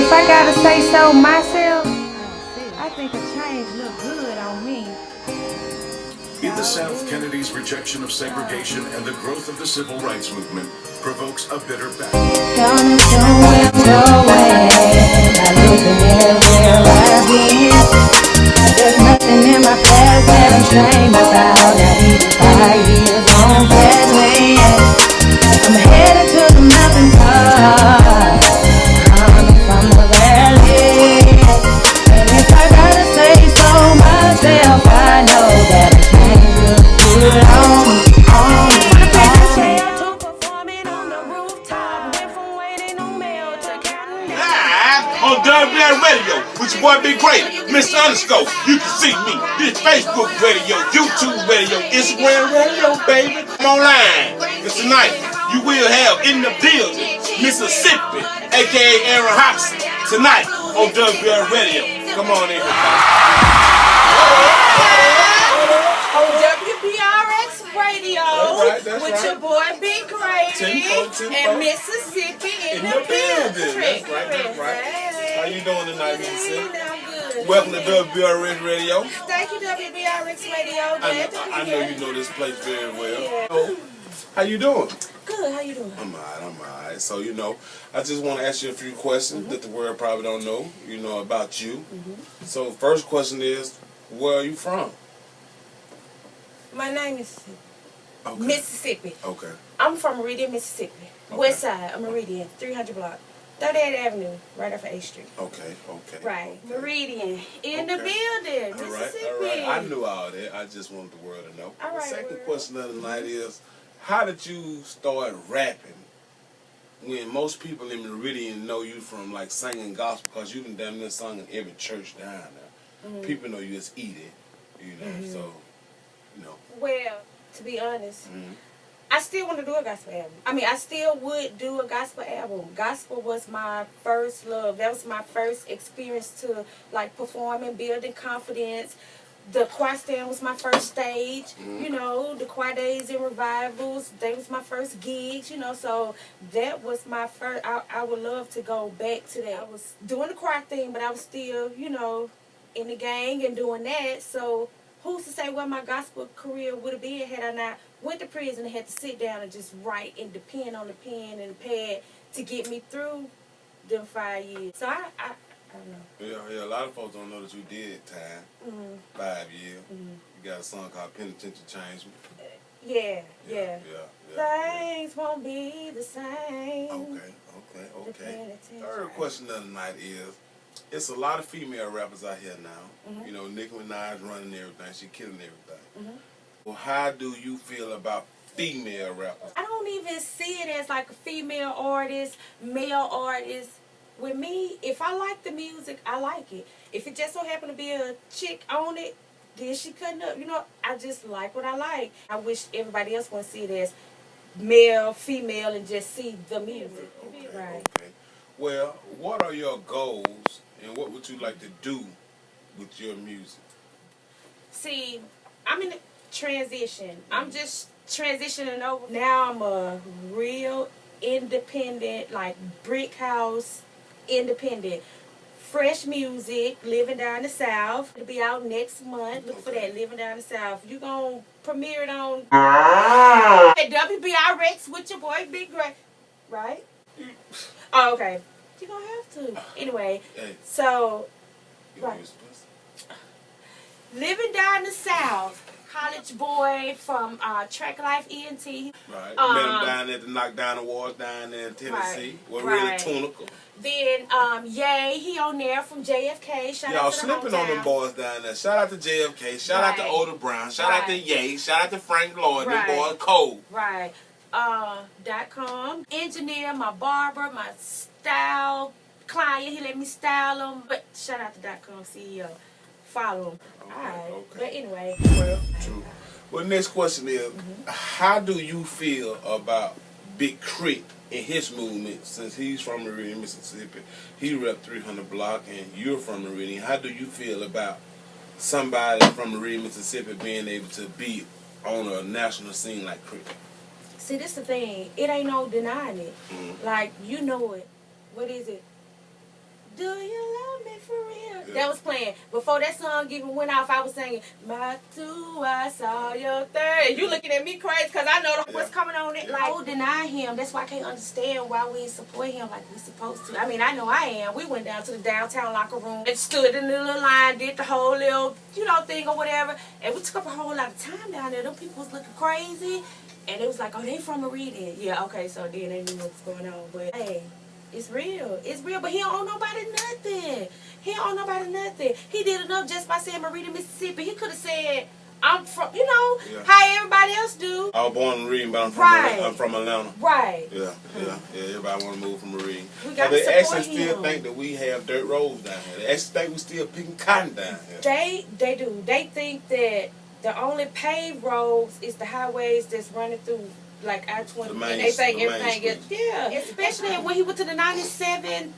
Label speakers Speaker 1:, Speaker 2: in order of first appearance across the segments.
Speaker 1: If I gotta say so myself, I think a change look good on me.
Speaker 2: In the South, Kennedy's rejection of segregation and the growth of the civil rights movement provokes a bitter battle.
Speaker 1: Gonna show it your way by looking everywhere I've been. There's nothing in my past that I'm ashamed about. Not even 5 years on that land. I'm headed to the mountain top, coming from the valley. And if I gotta say so myself, I know that I can't look good on me.
Speaker 3: On WBRX Radio, with your boy BIGGrady, Ms.Sippi. You can see me. This Facebook radio, YouTube radio, Instagram radio, baby. I'm online. Because tonight, you will have in the building, Ms.Sippi, a.k.a. Aaron Hobson. Tonight, on WBRX Radio. Come on in.
Speaker 4: On WBRX Radio, that's with your boy BIGGrady and Ms.Sippi in the building.
Speaker 3: That's right. How you doing tonight, Ms.Sippi?
Speaker 4: I'm good.
Speaker 3: Welcome to WBRX Radio.
Speaker 4: Thank you, WBRX Radio.
Speaker 3: I know you know this place very well. Yeah. So, how you doing?
Speaker 4: Good. How you doing?
Speaker 3: I'm alright. So, I just want to ask you a few questions that the world probably don't know, about you. So, first question is, where are you from?
Speaker 4: My name is Mississippi.
Speaker 3: Okay.
Speaker 4: I'm from Meridian, Mississippi.
Speaker 3: Okay.
Speaker 4: West side of Meridian, 300 block. 38th Avenue, right off of 8th Street.
Speaker 3: Okay.
Speaker 4: Right.
Speaker 3: Okay.
Speaker 4: Meridian, in the building, Mississippi.
Speaker 3: All right. I knew all that. I just wanted the world to know.
Speaker 4: All right.
Speaker 3: The second question of the night is, how did you start rapping when most people in Meridian know you from, like, singing gospel, because you done damn near sung in every church down there. People know you as Edie, so,
Speaker 4: Well, to be honest, I still want to do a gospel album. I mean, I still would do a gospel album. Gospel was my first love. That was my first experience to, like, performing, building confidence. The choir stand was my first stage. The choir days and revivals, they was my first gigs, so that was my first. I would love to go back to that. I was doing the choir thing, but I was still, in the gang and doing that. So who's to say what my gospel career would have been had I not went to prison and had to sit down and just write and depend on the pen and the pad to get me through them 5 years. So I don't know.
Speaker 3: Yeah, a lot of folks don't know that you did time. 5 years. You got a song called Penitentiary Change Me.
Speaker 4: Yeah. Things won't be the same.
Speaker 3: Okay. Third question of the night is, it's a lot of female rappers out here now. Nicki Minaj running everything. She killing everything. Well, how do you feel about female rappers?
Speaker 4: I don't even see it as like a female artist, male artist. With me, if I like the music, I like it. If it just so happen to be a chick on it, then she cutting up. I just like what I like. I wish everybody else would see it as male, female, and just see the music.
Speaker 3: Okay. Well, what are your goals, and what would you like to do with your music?
Speaker 4: See, I'm in a transition. I'm just transitioning over. Now I'm a real independent, like brick house, independent. Fresh music, Live&Die in the South. It'll be out next month. Look for that, Live&Die in the South. You gonna premiere it on at WBRX with your boy BIGGrady, right? Oh, okay. You gonna have to. Anyway, so right. Live&Die in the South. College boy from Track Life ENT.
Speaker 3: Right. Met him down at the Knockdown Awards down there in Tennessee. Really tunical.
Speaker 4: Then, Ye, he on there from JFK. Shout out to
Speaker 3: y'all
Speaker 4: the
Speaker 3: slipping
Speaker 4: hometown.
Speaker 3: on them boys down there. Shout out to JFK. Shout out to Oda Brown. Shout out to Ye. Shout out to Frank Lloyd. Them boys cold.
Speaker 4: Right. .com. Engineer, my barber, my style client. He let me style him. But shout out to .com CEO. Follow him. Alright. But anyway.
Speaker 3: Well, true. Well, next question is, how do you feel about Big Crit and his movement, since he's from Meridian, Mississippi? He rep 300 block, and you're from Meridian. How do you feel about somebody from Meridian, Mississippi being able to be on a national scene like Crit?
Speaker 4: See, this the thing. It ain't no denying it. Like, you know it. What is it? Do you love me for real? Yeah. That was playing. Before that song even went off, I was singing, my two, I saw your third. And you looking at me crazy because I know what's coming on it. Like, don't deny him. That's why I can't understand why we ain't support him like we supposed to. I mean, I know I am. We went down to the downtown locker room and stood in the little line, did the whole little, thing or whatever. And we took up a whole lot of time down there. Them people was looking crazy. And it was like, oh, they from Meridian. Yeah, okay, so then they knew what was going on. But, hey, it's real. It's real, but he don't owe nobody nothing. He don't owe nobody nothing. He did enough just by saying Meridian, Mississippi. He could have said, I'm from, how everybody else do.
Speaker 3: I was born in Meridian, but I'm from Atlanta.
Speaker 4: Right.
Speaker 3: Yeah. Everybody want to move from Meridian.
Speaker 4: They
Speaker 3: actually still think that we have dirt roads down here. They actually think we still picking cotton down here.
Speaker 4: They do. They think that the only paved roads is the highways that's running through, like I-20. And they think everything is, especially when he went to the 97.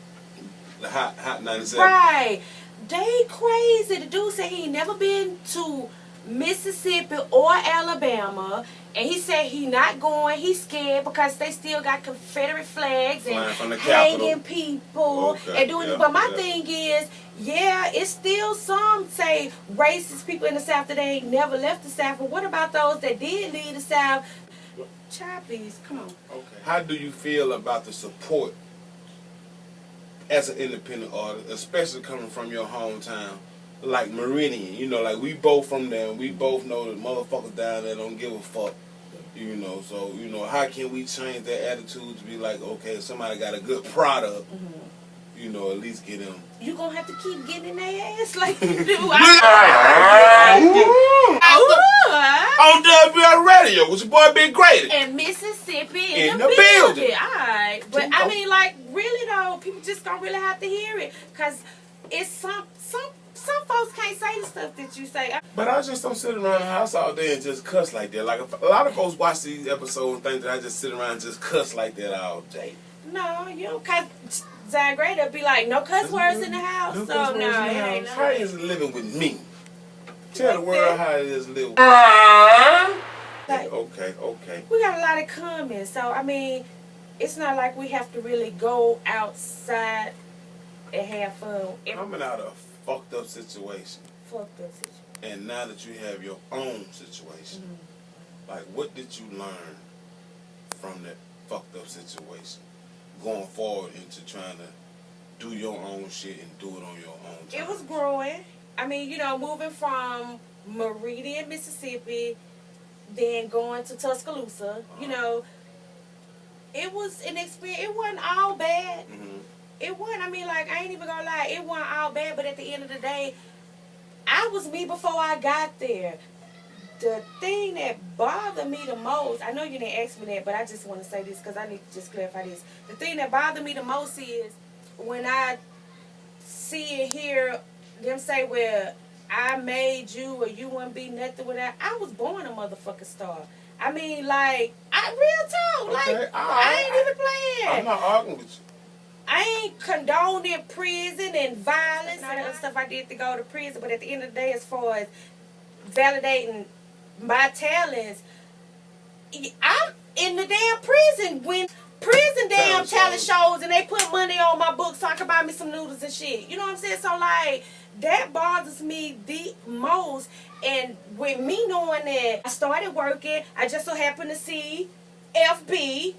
Speaker 3: The hot 97.
Speaker 4: Right. They crazy. The dude said he ain't never been to Mississippi or Alabama. And he said he not going. He's scared because they still got Confederate flags and hanging people and doing it. But my thing is, it's still some say racist people in the South that ain't never left the South. But what about those that did leave the South? Child, please, come on.
Speaker 3: Okay. How do you feel about the support as an independent artist, especially coming from your hometown? Like Meridian, like we both from there, and we both know that motherfuckers down there don't give a fuck, so, how can we change that attitude to be like, okay, if somebody got a good product, at least get them.
Speaker 4: You gonna have to keep getting in their ass like you do.
Speaker 3: On WBRX Radio with your boy BIGGrady.
Speaker 4: And Ms.Sippi in the building. Alright. But I mean, like, really though, people just gonna really have to hear it. Cause it's some folks can't say the stuff that you say.
Speaker 3: But I just don't sit around the house all day and just cuss like that. Like, a lot of folks watch these episodes and think that I just sit around and just cuss like that all day.
Speaker 4: No, you don't. Cause BIGGrady will be like, no cuss words in the house. No, so no, it ain't.
Speaker 3: How is it living with me? Tell the world how it is living.
Speaker 4: Like,
Speaker 3: okay.
Speaker 4: We got a lot of comments, so I mean, it's not like we have to really go outside and have fun.
Speaker 3: Coming out of a fucked up situation.
Speaker 4: And
Speaker 3: now that you have your own situation, like, what did you learn from that fucked up situation? Going forward into trying to do your own shit and do it on your own time.
Speaker 4: It was growing. I mean, moving from Meridian, Mississippi, then going to Tuscaloosa, it was an experience. It wasn't all bad. It wasn't, I mean, like, I ain't even gonna lie, it wasn't all bad, but at the end of the day, I was me before I got there. The thing that bothered me the most, I know you didn't ask me that, but I just want to say this because I need to just clarify this. The thing that bothered me the most is when I see and hear them say, well, I made you or you wouldn't be nothing without. I was born a motherfucking star. I mean, like, real talk. Like, I ain't even playing.
Speaker 3: I'm not arguing with you.
Speaker 4: I ain't condoning prison and violence and other stuff I did to go to prison, but at the end of the day, as far as validating my talents, I'm in the damn prison when prison damn talent shows and they put money on my books so I can buy me some noodles and shit. You know what I'm saying? So, like, that bothers me the most. And with me knowing that I started working, I just so happened to see FB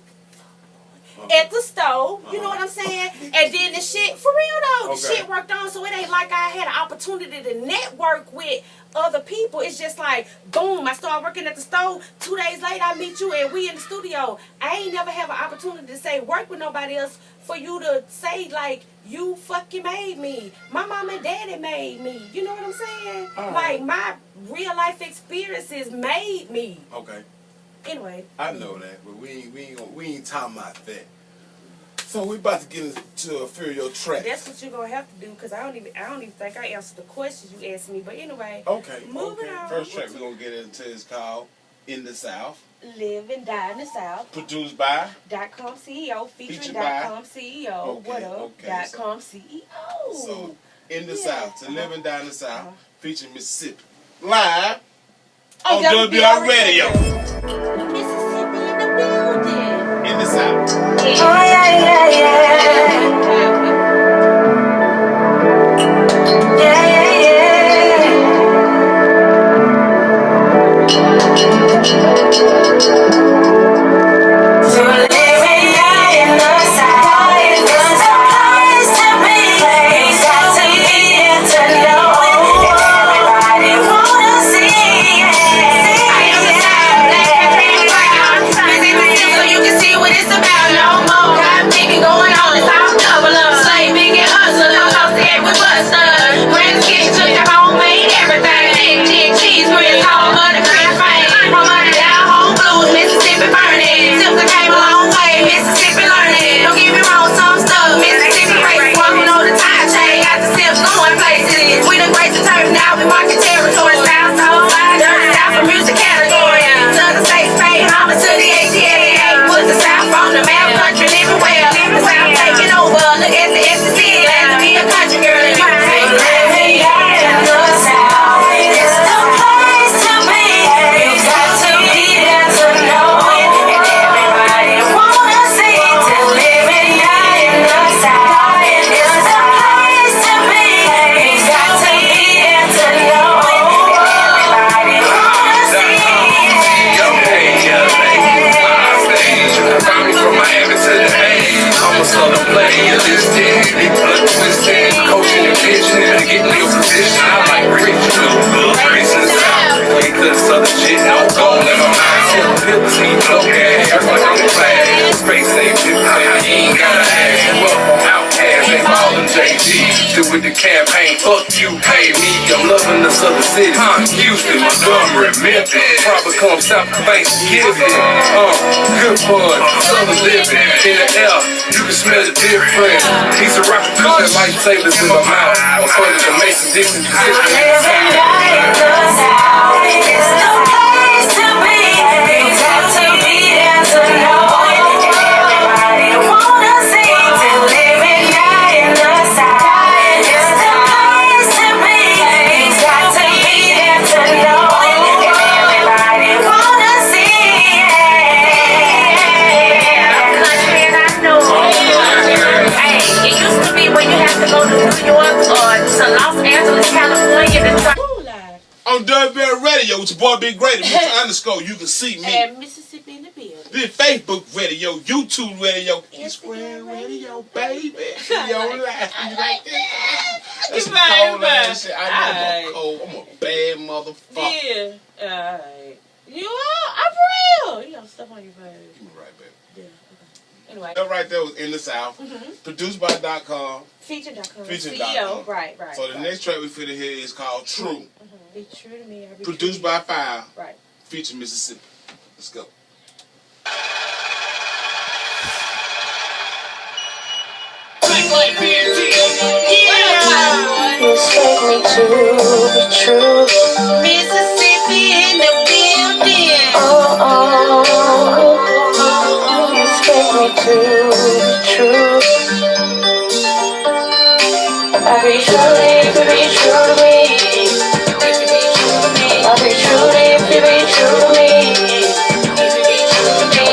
Speaker 4: at the store, you know what I'm saying? And then the shit, for real though, the shit worked on, so it ain't like I had an opportunity to network with other people. It's just like, boom, I started working at the store. 2 days later, I meet you and we in the studio. I ain't never have an opportunity to say work with nobody else for you to say, like, you fucking made me. My mom and daddy made me. You know what I'm saying? Like, my real life experiences made me.
Speaker 3: Okay.
Speaker 4: Anyway.
Speaker 3: I know that, but we ain't talking about that. So we about to get into a few of your tracks.
Speaker 4: That's what you're gonna have to do, because I don't even think I answered the questions you asked me. But anyway.
Speaker 3: Okay.
Speaker 4: Moving on.
Speaker 3: First track we're gonna get into is called In the South.
Speaker 4: Live&Die in the South.
Speaker 3: Produced by
Speaker 4: .com CEO, featuring .com CEO.
Speaker 3: Okay,
Speaker 4: What up?
Speaker 3: okay,
Speaker 4: .com CEO.
Speaker 3: So In the South, to Live&Die in the South, featuring Ms.Sippi. Live on WBRX Radio.
Speaker 4: Ms.Sippi in the building.
Speaker 3: In the South.
Speaker 1: Oh, yeah.
Speaker 5: shit. Big blood twisted, coaching the bitch, nigga, get me a position. I like Rachel, good Grace in the South. We could southern shit, no gold in my mind. So lips need low gas, like I'm a class. Space ain't you ain't gotta ask. Well, outcast, they ballin' JG. Still with the campaign, fuck you, pay me. I'm loving the southern city. Houston, Montgomery, Memphis. Probably come south for Thanksgiving. Good fun, southern living. In the air, you can smell the difference. Piece of rock and put that lightsabers in my mouth. I'm funny to make some Dixon
Speaker 3: on WBRX Radio with your boy BIGGrady, Ms.Sippi. You can see me.
Speaker 4: And Ms.Sippi in the building.
Speaker 3: This Facebook radio, YouTube radio, Instagram radio, baby. Yo, life. You like this? That's some cold ass shit. I know I'm cold. I'm a bad motherfucker.
Speaker 4: Yeah. Alright. You are? I'm for real. You got stuff on your face.
Speaker 3: You right, baby.
Speaker 4: Yeah. Okay. Anyway.
Speaker 3: That right there was In the South. Produced by .com.
Speaker 4: Feature.com.
Speaker 3: Feature.com.
Speaker 4: Right.
Speaker 3: So the next track we finna hear is called True.
Speaker 4: Be true to me.
Speaker 3: Produced by Fire.
Speaker 4: Right.
Speaker 3: Feature Ms.Sippi. Let's go.
Speaker 1: You expect me to be true.
Speaker 4: Ms.Sippi in the building.
Speaker 1: Oh, you expect me to be true. I'll be true if you be true to me. I'll be true if you be true to me.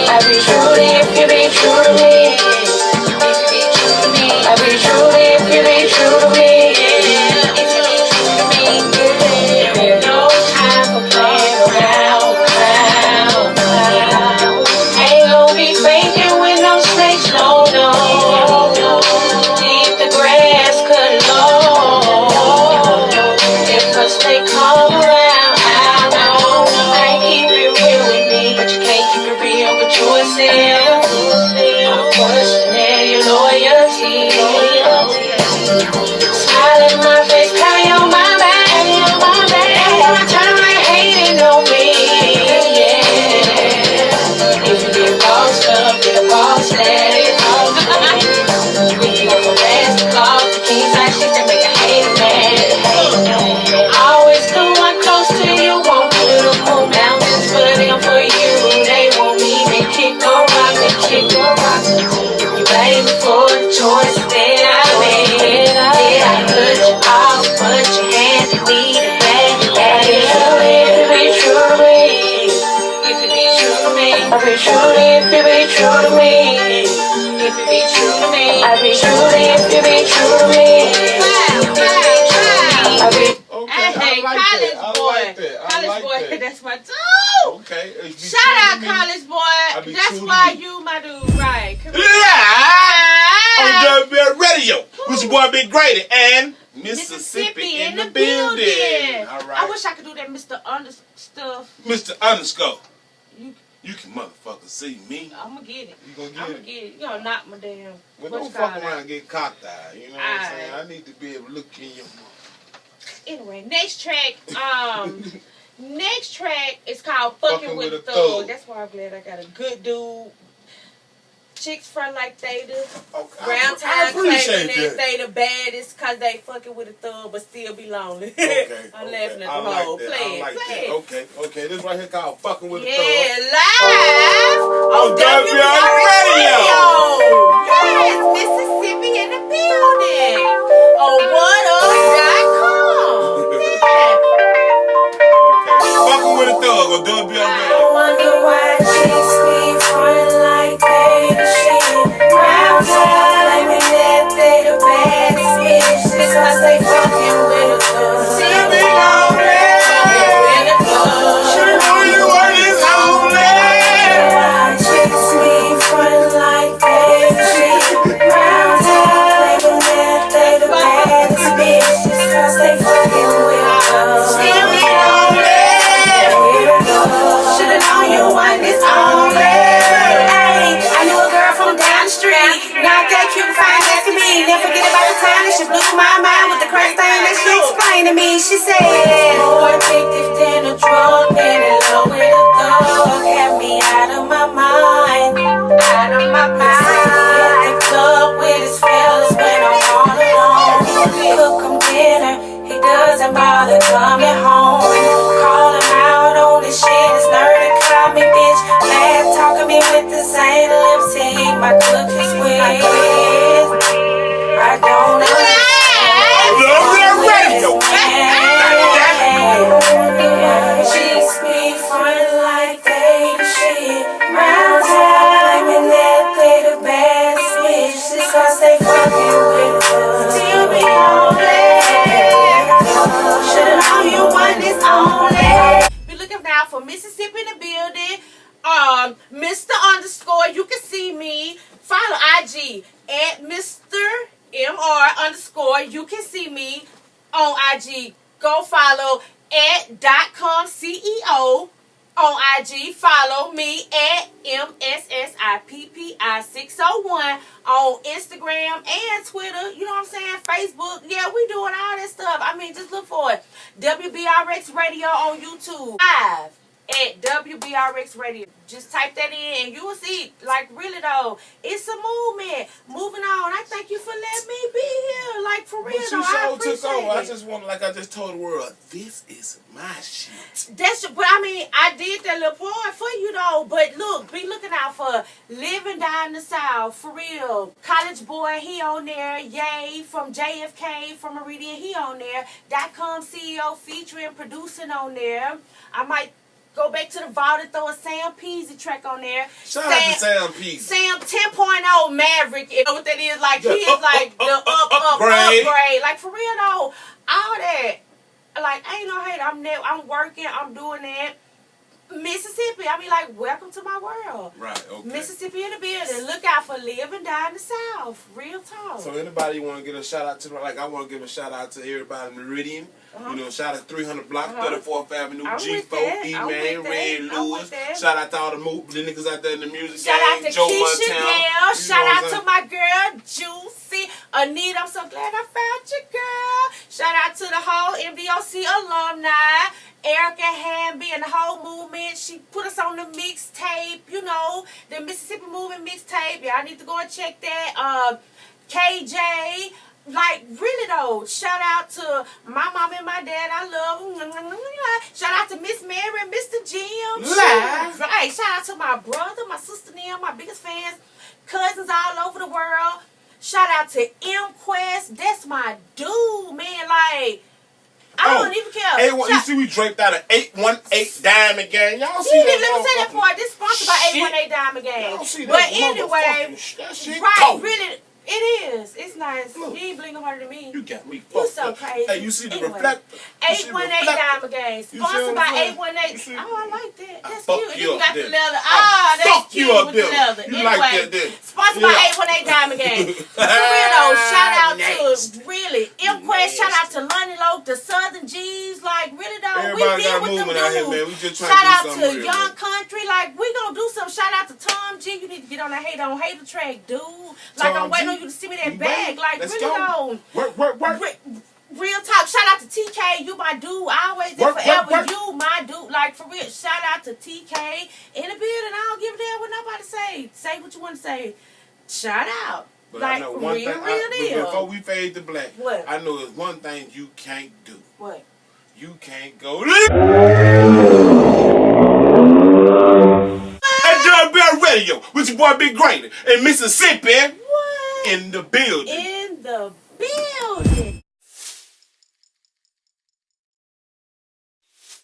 Speaker 1: I'll be true if you be true to me. I'll be true if you be true to me. No time for playing around. Ain't gonna be faking with no snakes, no. Keep the grass cut low. If a snake come around, I keep it real with me, but you can't keep it real with yourself. I'm questioning your loyalty. Smile in my face, carry on my back. Every time I hating on me, yeah. If you get bossed up, get a boss lady. If you ever rest, call the keys like shit that make a hater mad. Always the one close to you, won't beautiful mountains for them for you. They want me, they kick on rock, they kick on rock. You blame me for the choices that I made. Did I cut you off, but you handed me the bag? If you be true to me, if you be true to me, I'll be true if you be true to me. If you be true to me, I'll be true if you be true to me.
Speaker 4: Hey, college boy. College boy, that's my dude.
Speaker 3: Okay.
Speaker 4: Shout out, college boy. That's why you my dude, right?
Speaker 3: On WBRX Radio with your boy BIGGrady and Ms.Sippi in the building. All right.
Speaker 4: I wish I could do that Mr. Stuff.
Speaker 3: Mr. Underscore. You can motherfucker see me.
Speaker 4: I'm gonna get it.
Speaker 3: You gonna get it?
Speaker 4: You gonna knock my damn.
Speaker 3: Well, don't fuck around and get cocked out. You know what I'm saying? I need to be able to look in your mouth.
Speaker 4: Anyway, next track is called Fucking with a Thug. That's why I'm glad I got a good dude. Chicks front like they do. Round time claiming they the baddest cause they fucking with a thug but still be lonely. I'm laughing at the whole. Play it.
Speaker 3: Okay. This right here called Fucking with a Thug.
Speaker 4: Yeah, live on
Speaker 3: WBRX Radio.
Speaker 4: Yes, Ms.Sippi in the building. On whatup.com.
Speaker 3: Fucking with a Thug on WBRX Radio.
Speaker 1: I wonder why chicks be front like they the shit. Round time, and that they the baddest bitch. It's cause they fucking with a thug. See me lonely. Fucking with a thug.
Speaker 3: She know you are this lonely.
Speaker 1: Why chicks be front like they the shit. Round time,
Speaker 4: out of town and she blew my mind with the crazy thing that she explained to me. She said, more addictive than a drug, and in love with a thug, had me out of my mind. Out of my mind. At the club with his fellas when I'm all alone. Cook him dinner, he doesn't bother coming home. Call him out on his shit, his nerve to call me bitch. Laugh talking me with the same lips he eat my cookies with. I don't know. She speak front like they the shit. Round time and that they the baddest bitch. This cause they fucking with us. Still be only. Should all you want is only. Be looking now for Mississippi in the building. Mr. _ you can see me. Follow IG at Mr. MR_ you can see me on IG. Go follow at .com CEO on IG. Follow me at MSSIPPI601 on Instagram and Twitter. You know what I'm saying? Facebook. Yeah, we doing all that stuff. I mean, just look for it. WBRX Radio on YouTube. Live at WBRX Radio. Just type that in and you will see, like, really though, it's a movement. Moving on. I thank you for letting me be here. Like, for real though, I appreciate it.
Speaker 3: I just want, like I just told the world, this is my shit.
Speaker 4: But I mean, I did that little part for you though. But look, be looking out for Live&Die in the South, for real. College Boy, he on there. Yay, from JFK, from Meridian, he on there. .com CEO featuring, producing on there. I might go back to the vault and throw a Sam Peasy track on there.
Speaker 3: Shout out to Sam Peasy.
Speaker 4: Sam 10.0 Maverick. You know what that is? Like, he is like the upgrade. Like, for real though, all that. Like, ain't no hate. I'm working. I'm doing that. Mississippi. I mean, like, welcome to my world.
Speaker 3: Right, okay.
Speaker 4: Mississippi in the building. Look out for Live&Die in the South. Real talk.
Speaker 3: So anybody want to give a shout out to, like, I want to give a shout out to everybody in Meridian. You know, shout out to 300 Block, 34th Avenue, G4, E-Man, Red Lewis. Shout out to all the niggas out there in the music
Speaker 4: Shout
Speaker 3: game.
Speaker 4: out to
Speaker 3: Joe
Speaker 4: Keisha
Speaker 3: Montana.
Speaker 4: Gale. Shout out to my girl, Juicy. Anita, I'm so glad I found you, girl. Shout out to the whole MDOC alumni. Erica Hamby and the whole movement. She put us on the mixtape, you know, the Mississippi Movement mixtape. Y'all need to go and check that. KJ. Like, really though, shout out to my mom and my dad. I love them. Shout out to Miss Mary and Mr. Jim. Right. Shout out to my brother, my sister, them, my biggest fans, cousins all over the world. Shout out to M Quest. That's my dude, man. Like, I don't even care.
Speaker 3: You see, we draped out an 818 Diamond Gang. Y'all see
Speaker 4: that?
Speaker 3: Let
Speaker 4: me say that part. This sponsored by 818 Diamond Gang. But anyway, right, really. It is. It's nice. You ain't blinking harder than me.
Speaker 3: You got me fucked
Speaker 4: You so
Speaker 3: up.
Speaker 4: crazy.
Speaker 3: Hey, you see the
Speaker 4: anyway,
Speaker 3: reflector?
Speaker 4: 818 Diamond Gang. Sponsored by 818. Oh, I like that. That's cute. And you got the leather. That's cute with the leather.
Speaker 3: You like that,
Speaker 4: sponsored by 818 Diamond Gang. For real though, shout out to, really, M-Quest. Shout out to Lonnie Loke, the Southern G's. Like, really though, we deal with them dudes. Shout out to Young Country. Like, we gonna do some. Shout out to Tom G. You need to get on that Hater Track, dude. Like, I'm waiting on you to see me that bag. Like, really though.
Speaker 3: Work.
Speaker 4: Real talk. Shout out to TK. You my dude. Always and forever. You my dude. Like, for real. Shout out to TK in the building. I don't give a damn what nobody say. Say what you want to say. Shout out.
Speaker 3: But
Speaker 4: like,
Speaker 3: I know
Speaker 4: real deal.
Speaker 3: Before we fade to black,
Speaker 4: what?
Speaker 3: I know there's one thing you can't do.
Speaker 4: What?
Speaker 3: You can't go at WBRX Radio with your boy BIGGrady and Ms.Sippi.
Speaker 4: What?
Speaker 3: In the building.
Speaker 4: In the